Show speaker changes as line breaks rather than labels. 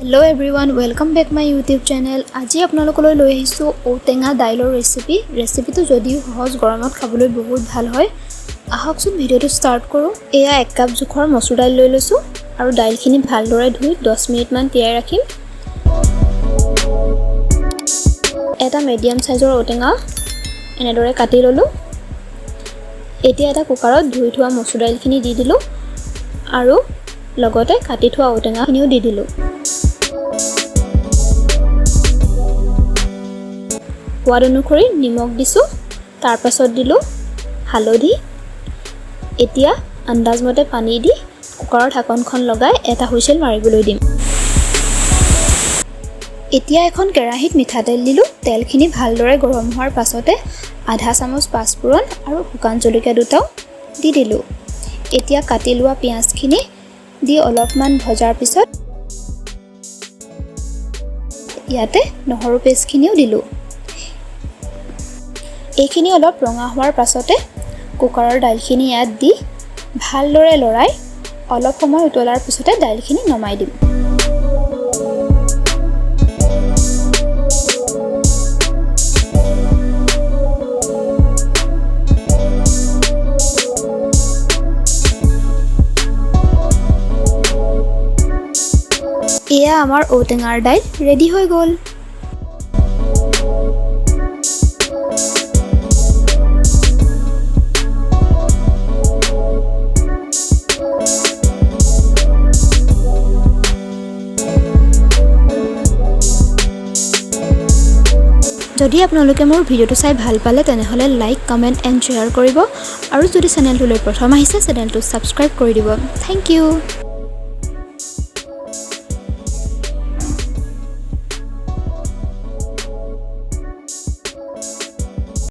Hello everyone, welcome back my YouTube channel. আজি আপোনালোকলৈ লৈ আহিছো ঔটেঙা দাইলৰ ৰেচিপিটো যদিও সহজ গৰমত খাবলৈ বহুত ভাল হয়। আহকচোন ভিডিওটো ষ্টাৰ্ট কৰো। এয়া 1 কাপ জোখৰ মসুৰ দাইল লৈ লৈছো আৰু দাইলখিনি ভালদৰে ধুই 10 মিনিট মান তিয়াই ৰাখিম। এটা মিডিয়াম সাইজৰ ঔটেঙা এনেদৰে কাটি ললো। এতিয়া এটা কুকাৰত ধুই থোৱা মসুৰ দাইলখিনি দি দিলো আৰু লগতে কাটি থোৱা ঔটেঙাখিনিও দি দিলো। সোৱাদ অনুসৰি নিমখ দিছো, তাৰ পাছত দিলো হালধি। এতিয়া আন্দাজমতে পানী দি কুকাৰৰ ঢাকনখন লগাই এটা হুইসেল মাৰিবলৈ দিম। এতিয়া এখন কেৰাহীত মিঠাতেল দিলো। তেলখিনি ভালদৰে গৰম হোৱাৰ পাছতে আধা চামুচ পাঁচফোৰণ আৰু শুকান জলকীয়া দুটাও দি দিলো। এতিয়া কাটি লোৱা পিয়াজখিনি দি অলপমান ভজাৰ পিছত ইয়াতে নহৰু পেষ্টখিনিও দিলো। এইখিনি অলপ ৰঙা হোৱাৰ পাছতে কুকাৰৰ দাইলখিনি ইয়াত দি ভালদৰে লৰাই অলপ সময় উতলাৰ পিছতে দাইলখিনি নমাই দিম। এয়া আমাৰ ঔটেঙাৰ দাইল ৰেডি হৈ গ'ল। যদি আপোনালোকে মোৰ ভিডিওটো চাই ভাল পালে তেনেহলে লাইক, কমেন্ট এণ্ড শ্বেয়াৰ কৰিব আৰু যদি চেনেলটোলৈ প্ৰথম আহিছে চেনেলটো সাবস্ক্ৰাইব কৰি দিব। Thank U.